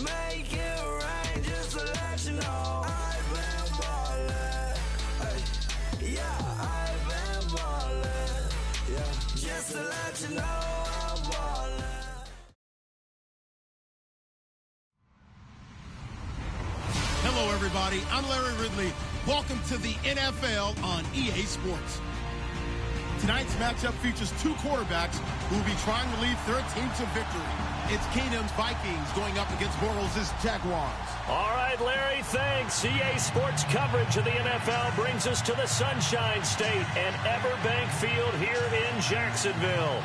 make it rain just to let you know I've been ballin'. Yeah, I've been ballin'. Yeah, just to let you know I'm ballin'. Hello, everybody. I'm Larry Ridley. Welcome to the NFL on EA Sports. Tonight's matchup features two quarterbacks who will be trying to lead their team to victory. It's Keenum's Vikings going up against Bortles' Jaguars. All right, Larry, thanks. EA Sports coverage of the NFL brings us to the Sunshine State and Everbank Field here in Jacksonville.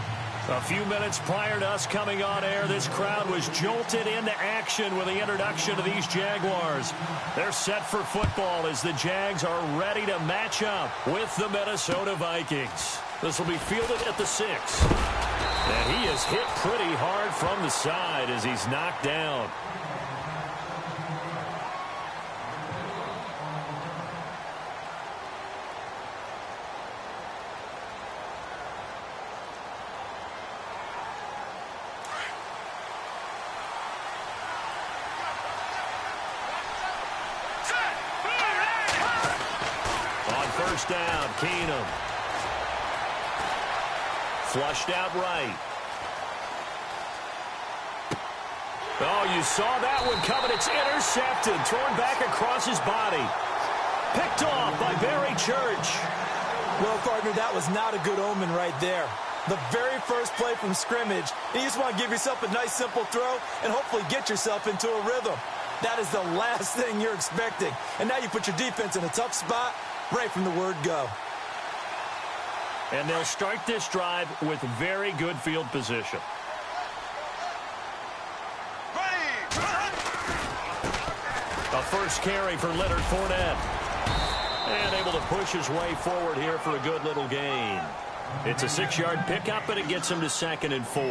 A few minutes prior to us coming on air, this crowd was jolted into action with the introduction of these Jaguars. They're set for football as the Jags are ready to match up with the Minnesota Vikings. This will be fielded at the 6. And he is hit pretty hard from the side as he's knocked down. First down, Keenum. Flushed out right. Oh, you saw that one coming. It's intercepted. Thrown back across his body. Picked off by Barry Church. Well, partner, that was not a good omen right there. The very first play from scrimmage, you just want to give yourself a nice, simple throw and hopefully get yourself into a rhythm. That is the last thing you're expecting. And now you put your defense in a tough spot right from the word go. And they'll start this drive with very good field position. A first carry for Leonard Fournette. And able to push his way forward here for a good little gain. It's a 6-yard pickup, and it gets him to 2nd and 4.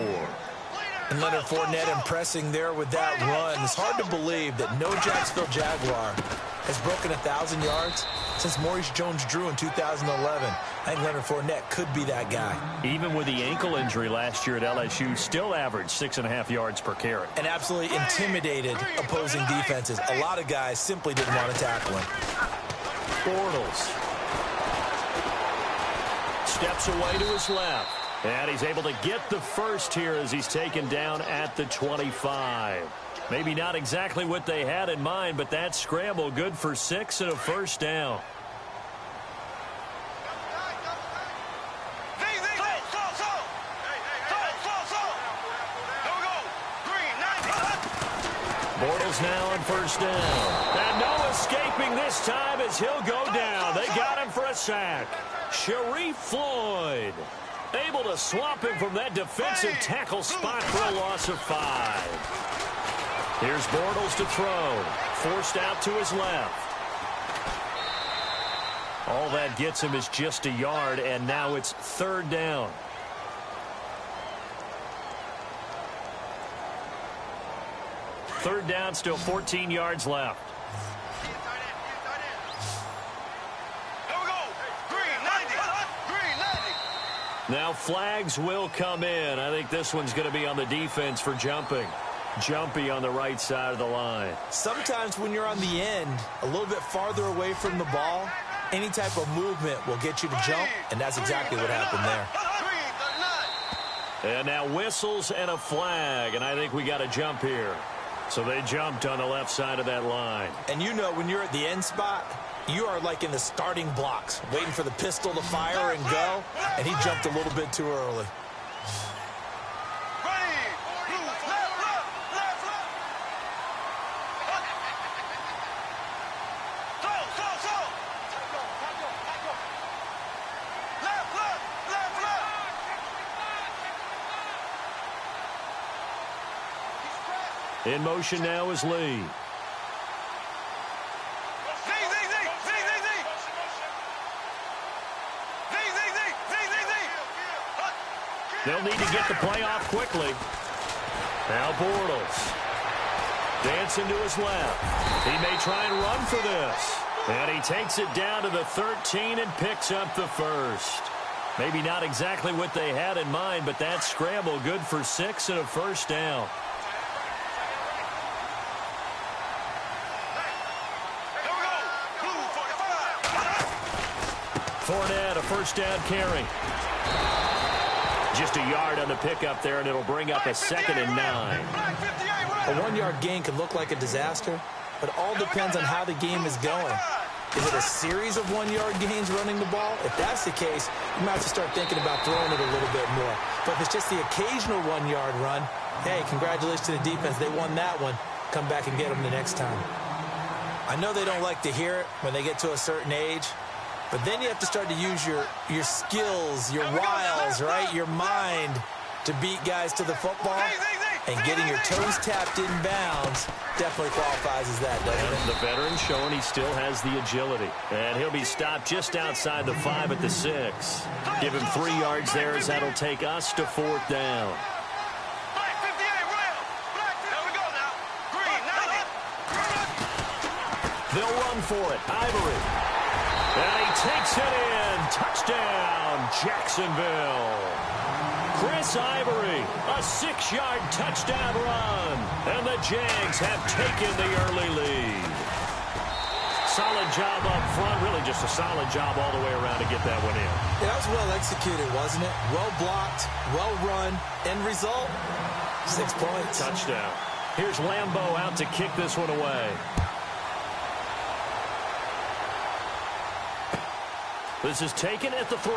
And Leonard Fournette impressing there with that run. It's hard to believe that no Jacksonville Jaguar has broken 1,000 yards since Maurice Jones-Drew in 2011. I think Leonard Fournette could be that guy. Even with the ankle injury last year at LSU, still averaged 6.5 yards per carry. And absolutely intimidated opposing defenses. A lot of guys simply didn't want to tackle him. Bortles steps away to his left. And he's able to get the first here as he's taken down at the 25. Maybe not exactly what they had in mind, but that scramble good for 6 and a first down. Bortles now on first down. And no escaping this time as he'll go down. They got him for a sack. Sharif Floyd able to swap him from that defensive tackle spot for a loss of 5. Here's Bortles to throw. Forced out to his left. All that gets him is just a yard, and now it's 3rd down. Third down, still 14 yards left. Now flags will come in. I think this one's going to be on the defense for jumping. Jumpy on the right side of the line. Sometimes when you're on the end, a little bit farther away from the ball, any type of movement will get you to jump, and that's exactly what happened there. And now whistles and a flag, and I think we got a jump here. So they jumped on the left side of that line. And you know when you're at the end spot, you are like in the starting blocks, waiting for the pistol to fire and go, and he jumped a little bit too early. In motion now is Lee. They'll need to get the play off quickly. Now Bortles. Dancing to his left. He may try and run for this. And he takes it down to the 13 and picks up the first. Maybe not exactly what they had in mind, but that scramble good for 6 and a first down. first down carry. Just a yard on the pickup there, and it'll bring up a 2nd and 9. A 1-yard gain can look like a disaster, but it all depends on how the game is going. Is it a series of 1-yard gains running the ball? If that's the case, you might have to start thinking about throwing it a little bit more. But if it's just the occasional 1-yard run, hey, congratulations to the defense. They won that one. Come back and get them the next time. I know they don't like to hear it when they get to a certain age, but then you have to start to use your skills, your wiles, right, your mind to beat guys to the football. And getting your toes tapped in bounds definitely qualifies as that, doesn't it? The veteran showing he still has the agility. And he'll be stopped just outside the 5 at the 6. Give him 3 yards there as that'll take us to 4th down. They'll run for it. Ivory. And he takes it in. Touchdown, Jacksonville. Chris Ivory, a 6-yard touchdown run. And the Jags have taken the early lead. Solid job up front. Really just a solid job all the way around to get that one in. Yeah, that was well executed, wasn't it? Well blocked, well run. End result, 6 points. Touchdown. Here's Lambeau out to kick this one away. This is taken at the 3.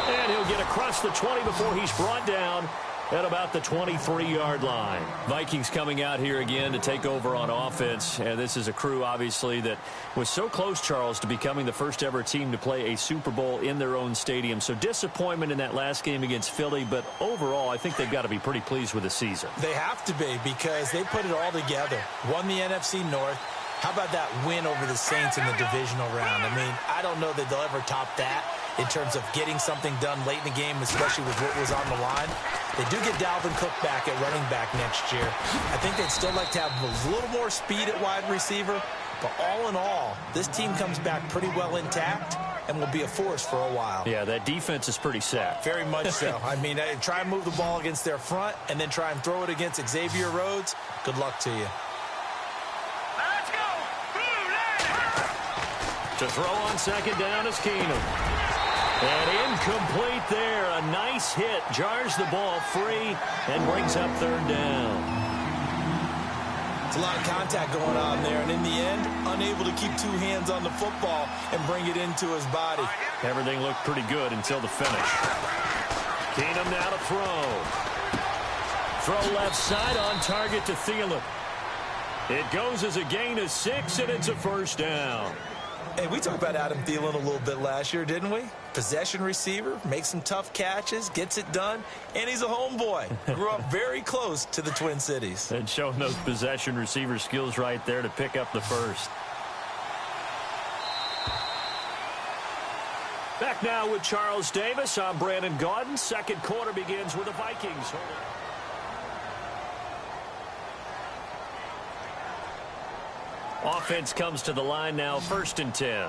And he'll get across the 20 before he's brought down at about the 23-yard line. Vikings coming out here again to take over on offense. And this is a crew, obviously, that was so close, Charles, to becoming the first-ever team to play a Super Bowl in their own stadium. So disappointment in that last game against Philly. But overall, I think they've got to be pretty pleased with the season. They have to be because they put it all together. Won the NFC North. How about that win over the Saints in the divisional round? I mean, I don't know that they'll ever top that in terms of getting something done late in the game, especially with what was on the line. They do get Dalvin Cook back at running back next year. I think they'd still like to have a little more speed at wide receiver. But all in all, this team comes back pretty well intact and will be a force for a while. Yeah, that defense is pretty set. Very much so. I mean, try and move the ball against their front and then try and throw it against Xavier Rhodes. Good luck to you. To throw on 2nd down is Keenum. And incomplete there. A nice hit. Jars the ball free and brings up 3rd down. It's a lot of contact going on there. And in the end, unable to keep 2 hands on the football and bring it into his body. Everything looked pretty good until the finish. Keenum now to throw. Throw left side on target to Thielen. It goes as a gain of 6, and it's a 1st down. Hey, we talked about Adam Thielen a little bit last year, didn't we? Possession receiver, makes some tough catches, gets it done, and he's a homeboy. Grew up very close to the Twin Cities. And showing those possession receiver skills right there to pick up the 1st. Back now with Charles Davis. I'm Brandon Gaudin. 2nd quarter begins with the Vikings. Offense comes to the line now, 1st and 10. Here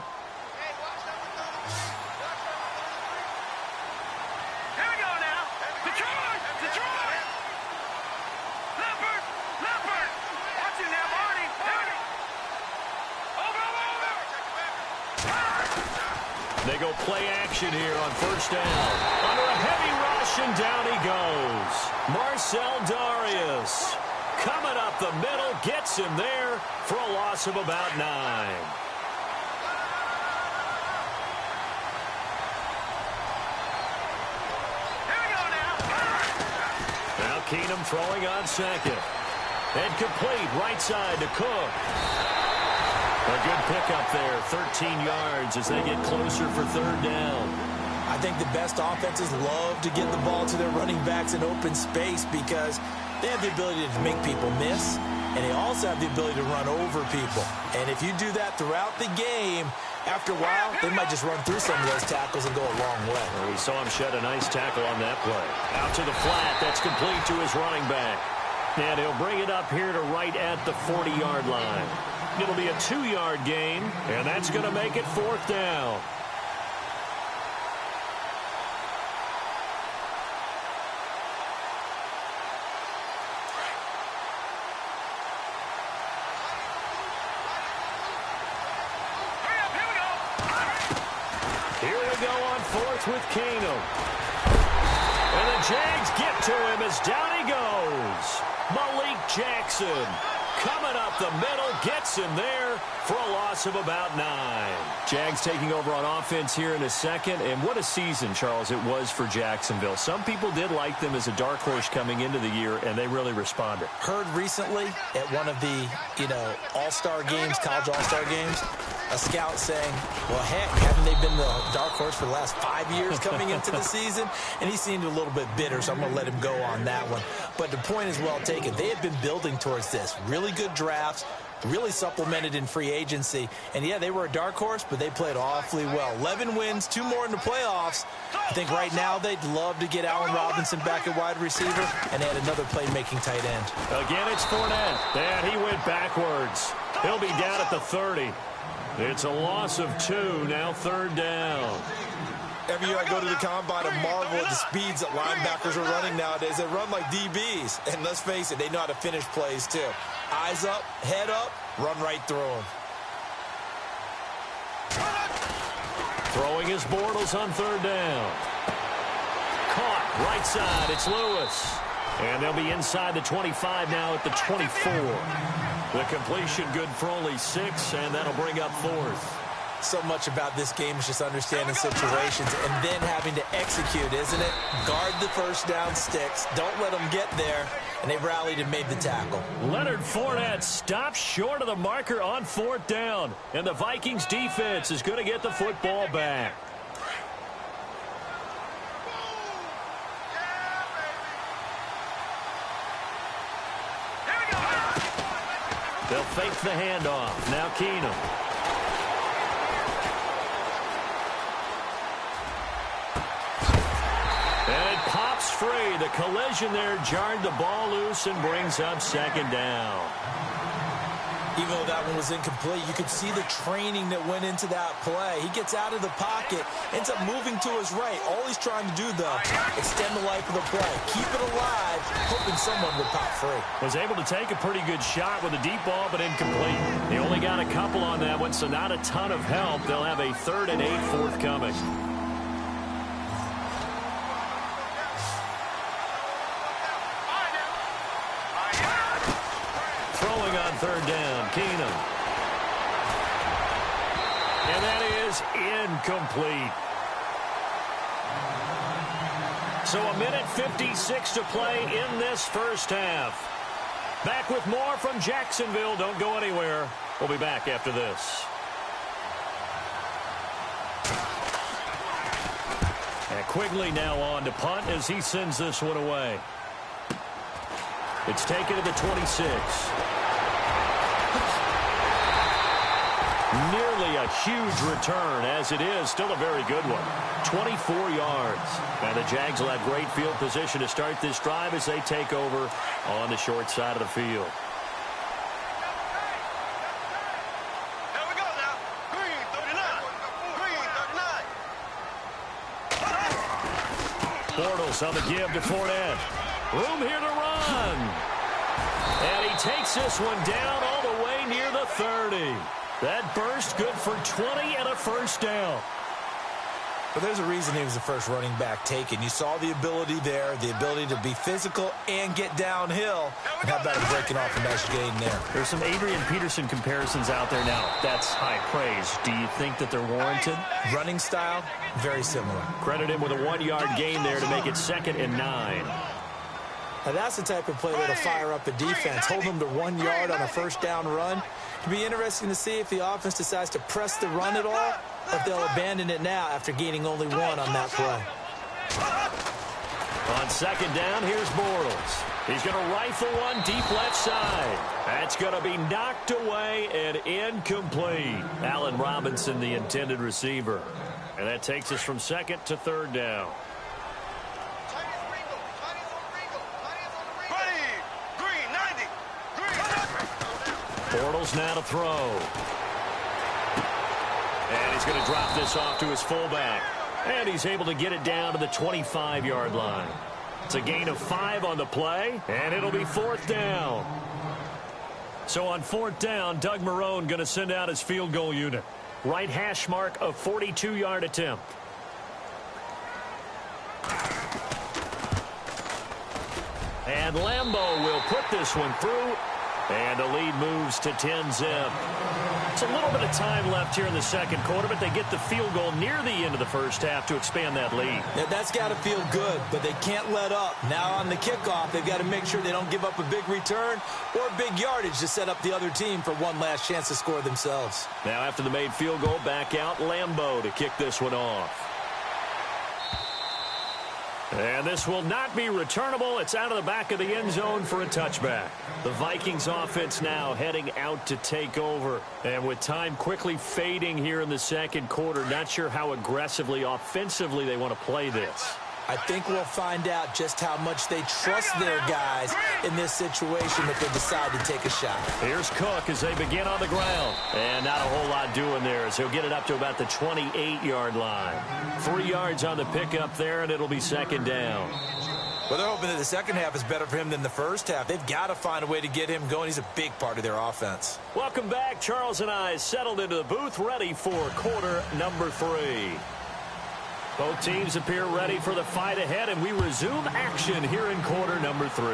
we go now. Detroit! Detroit! Leopard! Leopard! Watch it now, Marty! Over! They go play action here on 1st down. Under a heavy rush, and down he goes. Marcel Darius coming up the middle, gets him there for a loss of about 9. Now Keenum throwing on 2nd. And complete right side to Cook. A good pickup there, 13 yards as they get closer for 3rd down. I think the best offenses love to get the ball to their running backs in open space because they have the ability to make people miss, and they also have the ability to run over people. And if you do that throughout the game, after a while, they might just run through some of those tackles and go a long way. Well, we saw him shed a nice tackle on that play. Out to the flat. That's complete to his running back. And he'll bring it up here to right at the 40-yard line. It'll be a 2-yard gain, and that's going to make it 4th down. fourth with Keenum. And the Jags get to him as down he goes. Malik Jackson coming up the middle, gets him there for a loss of about 9. Jags taking over on offense here in a second, and what a season, Charles, it was for Jacksonville. Some people did like them as a dark horse coming into the year, and they really responded. Heard recently at one of the, all-star games, college all-star games, a scout saying, well, heck, haven't they been the dark horse for the last 5 years coming into the season? And he seemed a little bit bitter, so I'm going to let him go on that one. But the point is well taken. They had been building towards this. Really good drafts, really supplemented in free agency. And, yeah, they were a dark horse, but they played awfully well. 11 wins, 2 more in the playoffs. I think right now they'd love to get Allen Robinson back at wide receiver and add another playmaking tight end. Again, it's Fournette. And he went backwards. He'll be down at the 30. It's a loss of 2, now 3rd down. Every year I go to the combine and marvel at the speeds that linebackers are running nowadays. They run like DBs. And let's face it, they know how to finish plays too. Eyes up, head up, run right through them. Throwing his Bortles on 3rd down. Caught, right side, it's Lewis. And they'll be inside the 25 now at the 24. The completion good for only 6, and that'll bring up 4th. So much about this game is just understanding situations and then having to execute, isn't it? Guard the first down sticks. Don't let them get there. And they rallied and made the tackle. Leonard Fournette stops short of the marker on 4th down. And the Vikings defense is going to get the football back. They'll fake the handoff. Now Keenum. And it pops free. The collision there jarred the ball loose and brings up 2nd down. Even though that one was incomplete, you could see the training that went into that play. He gets out of the pocket, ends up moving to his right. All he's trying to do, though, extend the life of the play. Keep it alive, hoping someone would pop free. Was able to take a pretty good shot with a deep ball, but incomplete. They only got a couple on that one, so not a ton of help. They'll have a 3rd and 8 forthcoming. Throwing on 3rd down, Keenum. And that is incomplete. So 1:56 to play in this first half. Back with more from Jacksonville. Don't go anywhere. We'll be back after this. And Quigley now on to punt as he sends this one away. It's taken to the 26. Nearly a huge return, as it is still a very good one. 24 yards. And the Jags will have great field position to start this drive as they take over on the short side of the field. Here we go now. Green 39. Green 39. Bortles on the give to Fournette. Room here to run. And he takes this one down all the way near the 30. That burst good for 20 and a 1st down. But there's a reason he was the first running back taken. You saw the ability there, the ability to be physical and get downhill. And how about him breaking off a nice gain there? There's some Adrian Peterson comparisons out there now. That's high praise. Do you think that they're warranted? Running style, very similar. Credit him with a 1-yard gain there to make it 2nd and 9. Now that's the type of play that'll fire up a defense. Hold them to 1 yard on a 1st down run. It'll be interesting to see if the offense decides to press the run at all, or if they'll abandon it now after gaining only 1 on that play. On 2nd down, here's Bortles. He's going to rifle one deep left side. That's going to be knocked away and incomplete. Allen Robinson, the intended receiver. And that takes us from 2nd to 3rd down. Bortles now to throw. And he's going to drop this off to his fullback. And he's able to get it down to the 25-yard line. It's a gain of 5 on the play, and it'll be 4th down. So on 4th down, Doug Marrone going to send out his field goal unit. Right hash mark of 42-yard attempt. And Lambeau will put this one through. And the lead moves to 10-zip. It's a little bit of time left here in the second quarter, but they get the field goal near the end of the first half to expand that lead. Yeah, that's got to feel good, but they can't let up. Now on the kickoff, they've got to make sure they don't give up a big return or big yardage to set up the other team for one last chance to score themselves. Now after the made field goal, back out Lambeau to kick this one off. And this will not be returnable. It's out of the back of the end zone for a touchback. The Vikings offense now heading out to take over. And with time quickly fading here in the second quarter, not sure how aggressively, offensively they want to play this. I think we'll find out just how much they trust their guys in this situation if they decide to take a shot. Here's Cook as they begin on the ground. And not a whole lot doing there as he'll get it up to about the 28-yard line. 3 yards on the pickup there, and it'll be second down. Well, they're hoping that the second half is better for him than the first half. They've got to find a way to get him going. He's a big part of their offense. Welcome back. Charles and I settled into the booth, ready for quarter number 3. Both teams appear ready for the fight ahead, and we resume action here in quarter number 3.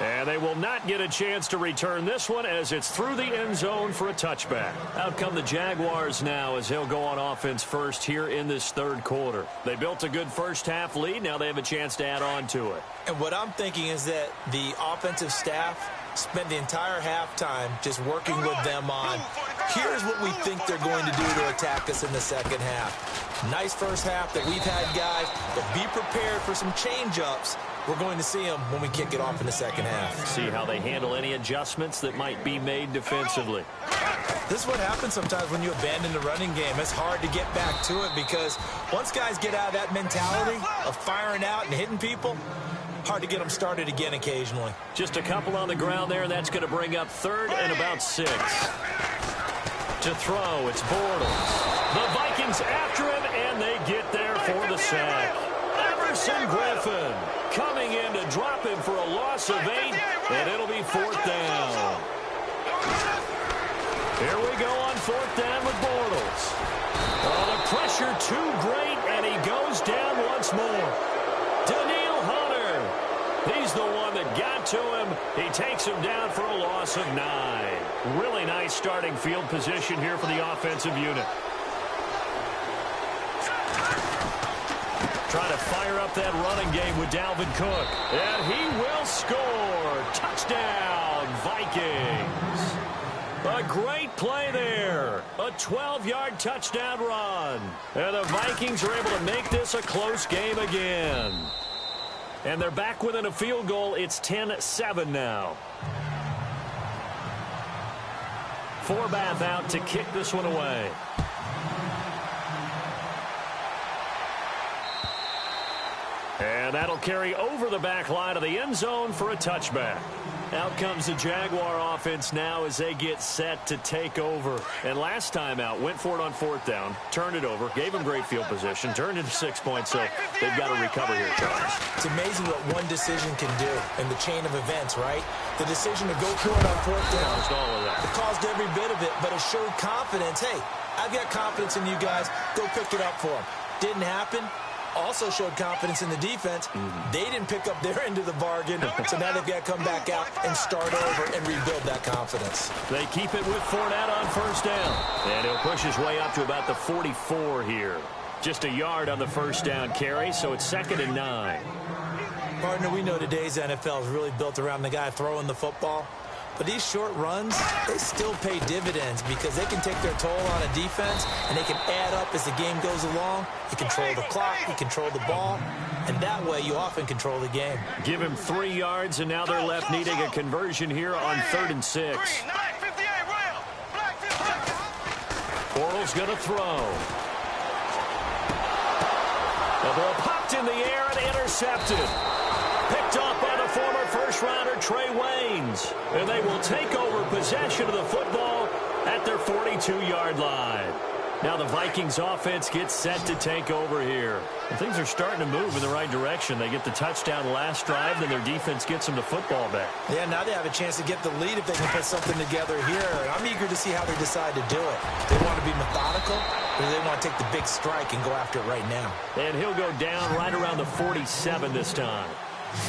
And they will not get a chance to return this one as it's through the end zone for a touchback. Out come the Jaguars now as they'll go on offense first here in this third quarter. They built a good first half lead. Now they have a chance to add on to it. And what I'm thinking is that the offensive staff spent the entire halftime just working with them on, here's what we think they're going to do to attack us in the second half. Nice first half that we've had, guys, but be prepared for some change-ups. We're going to see them when we kick it off in the second half. See how they handle any adjustments that might be made defensively. This is what happens sometimes when you abandon the running game. It's hard to get back to it because once guys get out of that mentality of firing out and hitting people, hard to get them started again occasionally. Just a couple on the ground there. That's going to bring up third and about 6. To throw, it's Bortles. The Vikings after him, and they get there for the sack. Everson Griffin coming in to drop him for a loss of 8, and it'll be 4th down. Here we go on 4th down with Bortles. Oh, the pressure too great, and he goes down once more. Daniil Hunter. He's the one that got to him. He takes him down for a loss of 9. Really nice starting field position here for the offensive unit. Trying to fire up that running game with Dalvin Cook. And he will score. Touchdown, Vikings. A great play there. A 12-yard touchdown run. And the Vikings are able to make this a close game again. And they're back within a field goal. It's 10-7 now. Forbath out to kick this one away. And that'll carry over the back line of the end zone for a touchback. Out comes the Jaguar offense now as they get set to take over. And last time out, went for it on 4th down, turned it over, gave them great field position, turned into 6 points, so they've got to recover here, Charles. It's amazing what one decision can do in the chain of events, right? The decision to go for it on 4th down. Caused all of that. It caused every bit of it, but it showed confidence. Hey, I've got confidence in you guys. Go pick it up for them. Didn't happen. Also showed confidence in the defense. They didn't pick up their end of the bargain, so now they've got to come back out and start over and rebuild that confidence. They keep it with Fournette on 1st down. And he'll push his way up to about the 44 here. Just a yard on the 1st down carry, so it's 2nd and 9. Partner, we know today's NFL is really built around the guy throwing the football. But these short runs, they still pay dividends because they can take their toll on a defense and they can add up as the game goes along. You control the clock, you control the ball, and that way you often control the game. Give him 3 yards, and now they're left needing a conversion here on 3rd and 6. Bortles going to throw. The ball popped in the air and intercepted. Picked off by the former first-rounder Trey Waynes. And they will take over possession of the football at their 42-yard line. Now the Vikings offense gets set to take over here. And things are starting to move in the right direction. They get the touchdown last drive, then their defense gets them the football back. Yeah, now they have a chance to get the lead if they can put something together here. I'm eager to see how they decide to do it. Do they want to be methodical, or do they want to take the big strike and go after it right now? And he'll go down right around the 47 this time.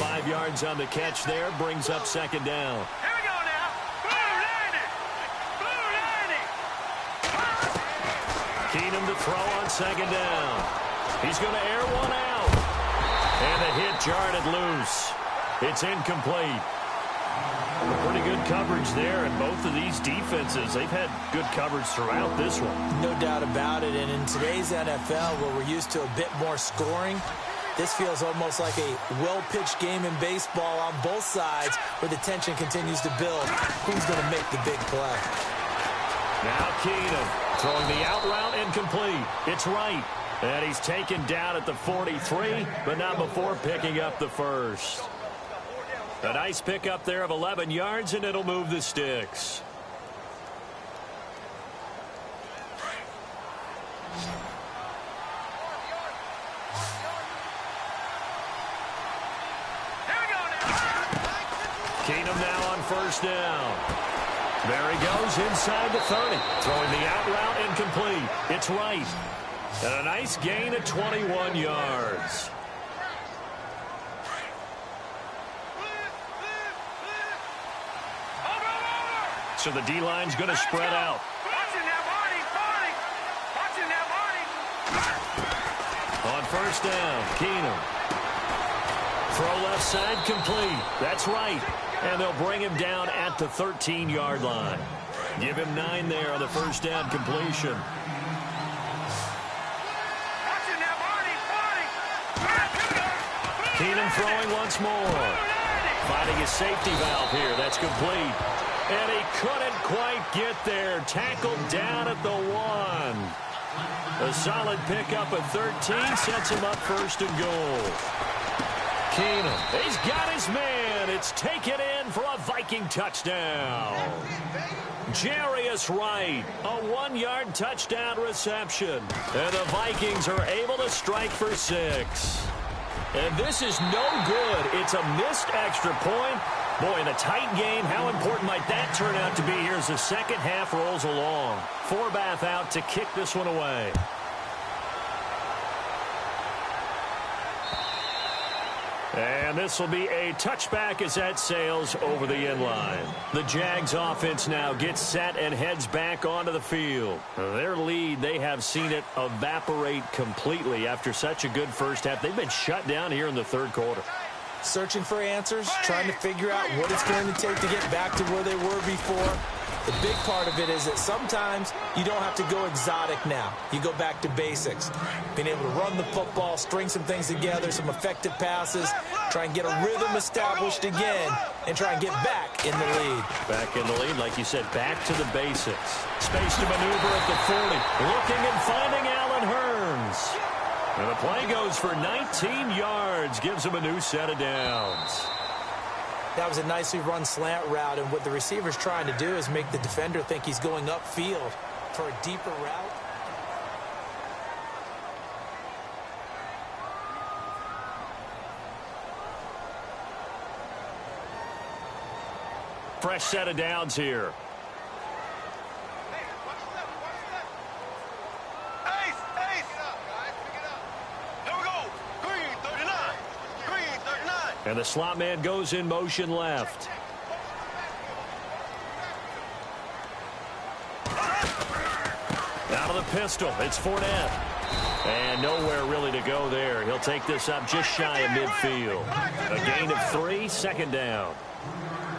5 yards on the catch there, brings up second down. Here we go now. Blue 90. Blue 90. Keenum to throw on second down. He's going to air one out. And the hit jarred it loose. It's incomplete. Pretty good coverage there, and both of these defenses, they've had good coverage throughout this one. No doubt about it, and in today's NFL, where we're used to a bit more scoring, this feels almost like a well-pitched game in baseball on both sides where the tension continues to build. Who's going to make the big play? Now Keenum throwing the out route incomplete. It's right. And he's taken down at the 43, but not before picking up the first. A nice pickup there of 11 yards, and it'll move the sticks. Keenum now on first down. There he goes inside the 30. Throwing the out route incomplete. It's right. And a nice gain of 21 yards. So the D-line's going to spread out. On first down, Keenum. Throw left side complete. That's right. And they'll bring him down at the 13-yard line. Give him 9 there on the first down completion. Keenum throwing once more. Finding his safety valve here. That's complete. And he couldn't quite get there. Tackled down at the 1. A solid pickup at 13 sets him up first and goal. Keenum, he's got his man. It's taken in for a Viking touchdown. Jarius Wright, a 1-yard touchdown reception. And the Vikings are able to strike for 6. And this is no good. It's a missed extra point. Boy, in a tight game, how important might that turn out to be here as the second half rolls along. Forbath out to kick this one away. And this will be a touchback as that sails over the end line. The Jags offense now gets set and heads back onto the field. Their lead, they have seen it evaporate completely after such a good first half. They've been shut down here in the third quarter. Searching for answers, trying to figure out what it's going to take to get back to where they were before. The big part of it is that sometimes you don't have to go exotic now. You go back to basics. Being able to run the football, string some things together, some effective passes, try and get a rhythm established again, and try and get back in the lead. Back in the lead, like you said, back to the basics. Space to maneuver at the 40. Looking and finding Allen Hurns. And the play goes for 19 yards, gives him a new set of downs. That was a nicely run slant route, and what the receiver's trying to do is make the defender think he's going upfield for a deeper route. Fresh set of downs here. And the slot man goes in motion left. Out of the pistol, it's Fournette. And nowhere really to go there. He'll take this up just shy of midfield. A gain of 3, second down.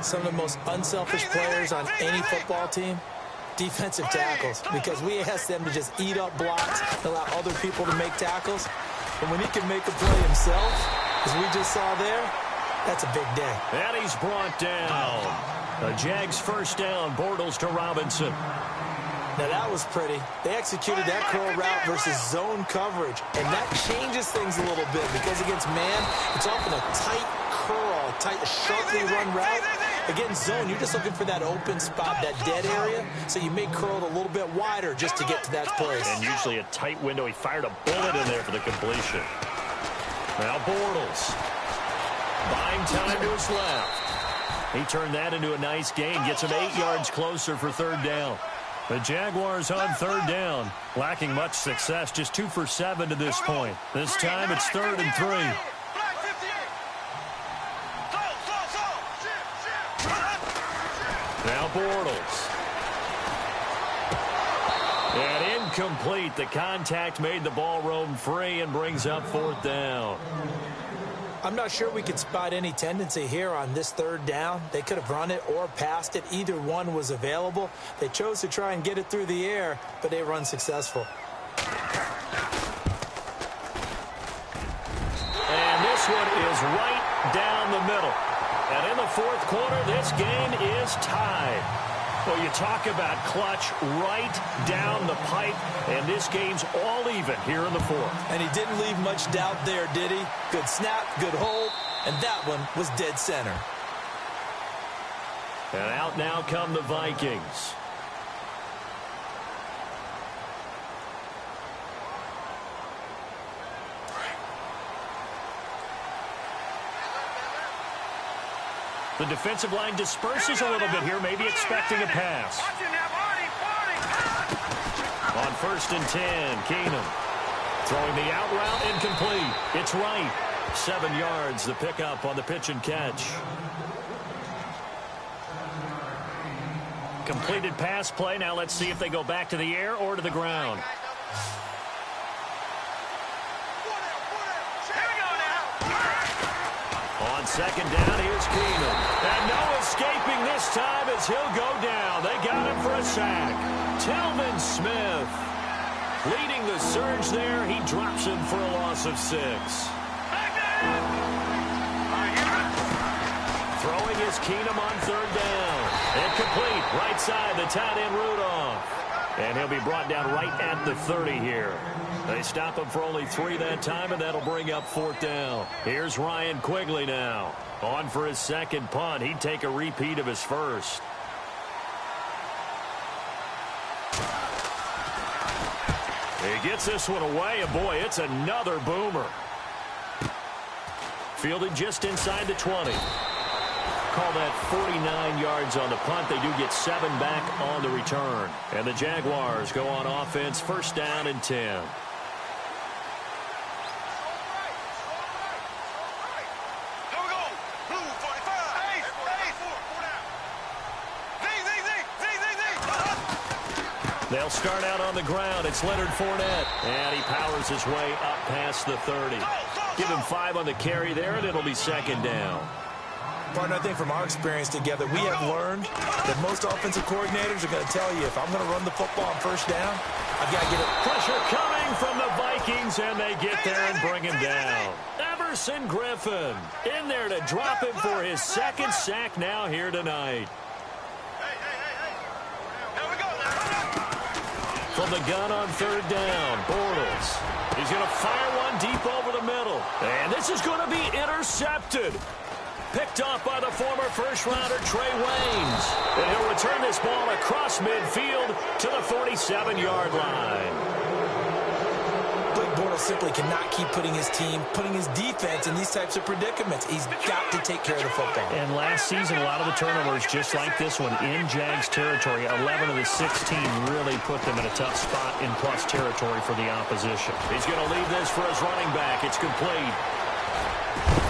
Some of the most unselfish players on any football team, defensive tackles, because we ask them to just eat up blocks, allow other people to make tackles. But when he can make a play himself, as we just saw there, that's a big day. And he's brought down. The Jags first down, Bortles to Robinson. Now that was pretty. They executed that curl route versus zone coverage, and that changes things a little bit because against man, it's often a tight curl, tight, sharply run route. Against zone, you're just looking for that open spot, that dead area, so you may curl it a little bit wider just to get to that place. And usually a tight window. He fired a bullet in there for the completion. Now Bortles. Buying time to his left. He turned that into a nice gain. Gets him 8 yards closer for third down. The Jaguars on third down. Lacking much success. Just 2 for 7 to this point. This time it's 3rd and 3. Now Bortles. And incomplete. The contact made the ball roam free and brings up 4th down. I'm not sure we could spot any tendency here on this third down. They could have run it or passed it. Either one was available. They chose to try and get it through the air, but they were unsuccessful. And this one is right down the middle. And in the 4th quarter, this game is tied. Well, you talk about clutch right down the pipe, and this game's all even here in the 4th. And he didn't leave much doubt there, did he? Good snap, good hold, and that one was dead center. And out now come the Vikings. The defensive line disperses a little bit here, maybe expecting a pass. On 1st and 10, Keenum. Throwing the out route, incomplete. It's right. 7 yards, the pickup on the pitch and catch. Completed pass play. Now let's see if they go back to the air or to the ground. On 2nd down, here's Keenum. And no escaping this time as he'll go down. They got him for a sack. Tillman Smith leading the surge there. He drops him for a loss of 6. Throwing is Keenum on 3rd down. Incomplete. Right side, the tight end Rudolph. And he'll be brought down right at the 30 here. They stop him for only 3 that time, and that'll bring up 4th down. Here's Ryan Quigley now. On for his 2nd punt. He'd take a repeat of his 1st. He gets this one away, and boy, it's another boomer. Fielded just inside the 20. Call that 49 yards on the punt. They do get 7 back on the return. And the Jaguars go on offense, 1st down and 10. They'll start out on the ground. It's Leonard Fournette. And he powers his way up past the 30. Give him 5 on the carry there, and it'll be 2nd down. Partner, I think from our experience together, we have learned that most offensive coordinators are going to tell you, if I'm going to run the football on 1st down, I've got to get it. Pressure coming from the Vikings, and they get there and bring him down. Everson Griffin in there to drop him for his 2nd sack now here tonight. From the gun on 3rd down, Bortles. He's going to fire one deep over the middle. And this is going to be intercepted. Picked off by the former first-rounder Trey Waynes. And he'll return this ball across midfield to the 47-yard line. Blake Bortles simply cannot keep putting his team, putting his defense in these types of predicaments. He's got to take care of the football. And last season, a lot of the turnovers, just like this one, in Jags territory. 11 of the 16 really put them in a tough spot in plus territory for the opposition. He's going to leave this for his running back. It's complete.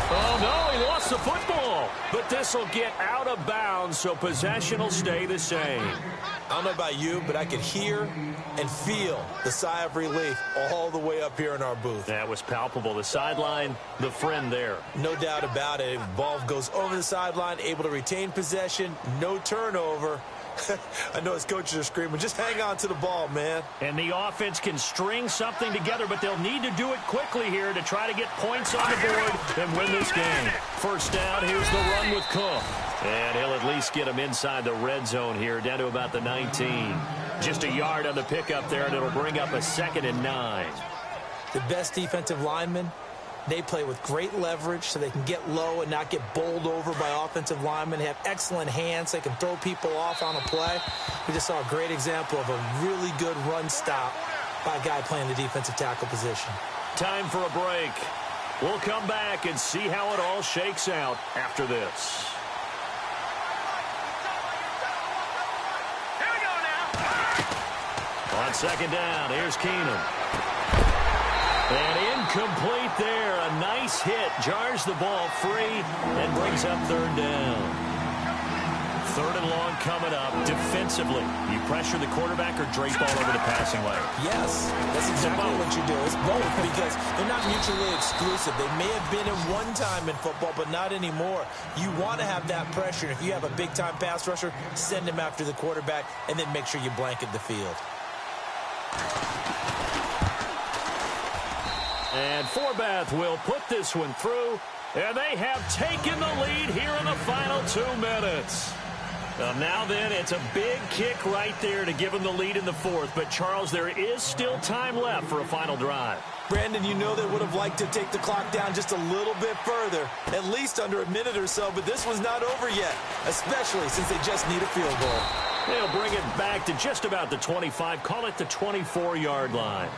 Oh, no, he lost the football. But this will get out of bounds, so possession will stay the same. I don't know about you, but I could hear and feel the sigh of relief all the way up here in our booth. That was palpable. The sideline, the friend there. No doubt about it. Ball goes over the sideline, able to retain possession, no turnover. I know his coaches are screaming, just hang on to the ball, man. And the offense can string something together, but they'll need to do it quickly here to try to get points on the board and win this game. 1st down, here's the run with Cook. And he'll at least get him inside the red zone here, down to about the 19. Just a yard on the pickup there, and it'll bring up a 2nd and 9. The best defensive lineman They play with great leverage so they can get low and not get bowled over by offensive linemen. They have excellent hands. They can throw people off on a play. We just saw a great example of a really good run stop by a guy playing the defensive tackle position. Time for a break. We'll come back and see how it all shakes out after this. Here we go now. On second down, here's Keenum. And incomplete there. A nice hit. Jars the ball free and brings up third down. Third and long coming up. Defensively, you pressure the quarterback or drape all over the passing lane? Yes, that's exactly what you do. It's both because they're not mutually exclusive. They may have been at one time in football, but not anymore. You want to have that pressure. If you have a big-time pass rusher, send him after the quarterback, and then make sure you blanket the field. And Forbath will put this one through, and they have taken the lead here in the final 2 minutes. Now then, it's a big kick right there to give them the lead in the fourth. But, Charles, there is still time left for a final drive. Brandon, you know they would have liked to take the clock down just a little bit further, at least under a minute or so, but this was not over yet, especially since they just need a field goal. They'll bring it back to just about the 25, call it the 24-yard line.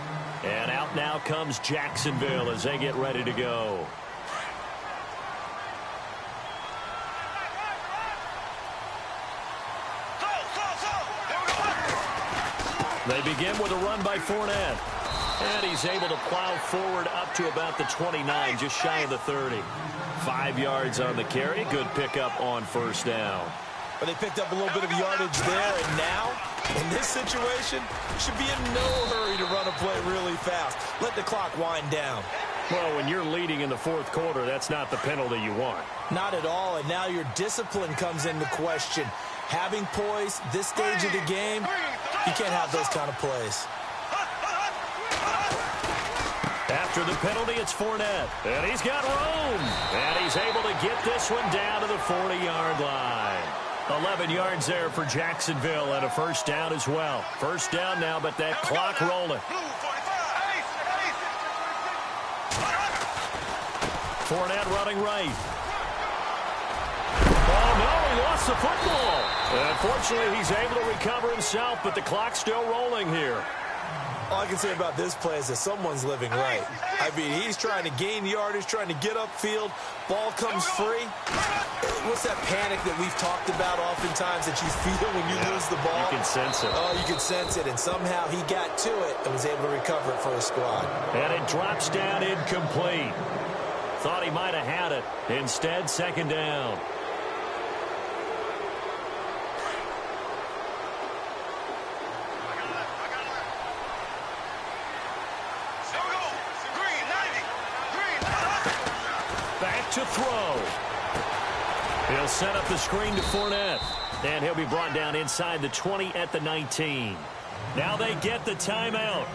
And out now comes Jacksonville as they get ready to go. They begin with a run by Fournette. And he's able to plow forward up to about the 29, just shy of the 30. 5 yards on the carry. Good pickup on first down. But they picked up a little bit of yardage there, and now, in this situation, you should be in no hurry to run a play really fast. Let the clock wind down. Well, when you're leading in the fourth quarter, that's not the penalty you want. Not at all, and now your discipline comes into question. Having poise this stage of the game, you can't have those kind of plays. After the penalty, it's Fournette. And he's got room. And he's able to get this one down to the 40-yard line. 11 yards there for Jacksonville and a first down as well. First down now, but that clock rolling. Fournette running right. Oh, no, he lost the football. Unfortunately, he's able to recover himself, but the clock's still rolling here. All I can say about this play is that someone's living right. I mean, he's trying to gain yardage, trying to get upfield. Ball comes free. What's that panic that we've talked about oftentimes that you feel when you lose the ball? You can sense it. Oh, you can sense it, and somehow he got to it and was able to recover it for his squad. And it drops down incomplete. Thought he might have had it. Instead, second down. Back to throw. He'll set up the screen to Fournette. And he'll be brought down inside the 20 at the 19. Now they get the timeout.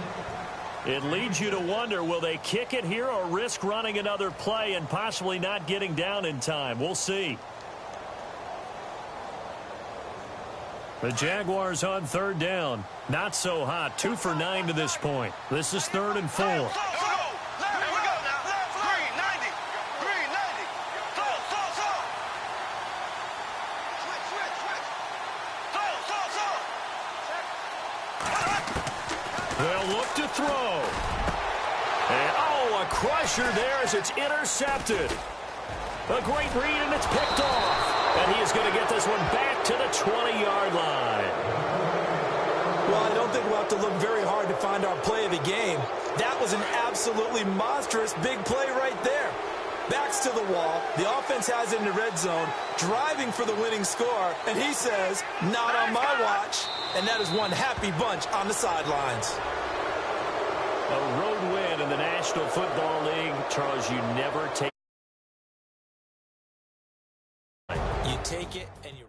It leads you to wonder, will they kick it here or risk running another play and possibly not getting down in time? We'll see. The Jaguars on third down. Not so hot. 2 for 9 to this point. This is 3rd and 4. They'll look to throw. And, oh, a crusher there as it's intercepted. A great read, and it's picked off. And he is going to get this one back to the 20-yard line. Well, I don't think we'll have to look very hard to find our play of the game. That was an absolutely monstrous big play right there. Backs to the wall. The offense has it in the red zone, driving for the winning score. And he says, not on my watch. And that is one happy bunch on the sidelines. A road win in the National Football League. Charles, you never take. You take it and you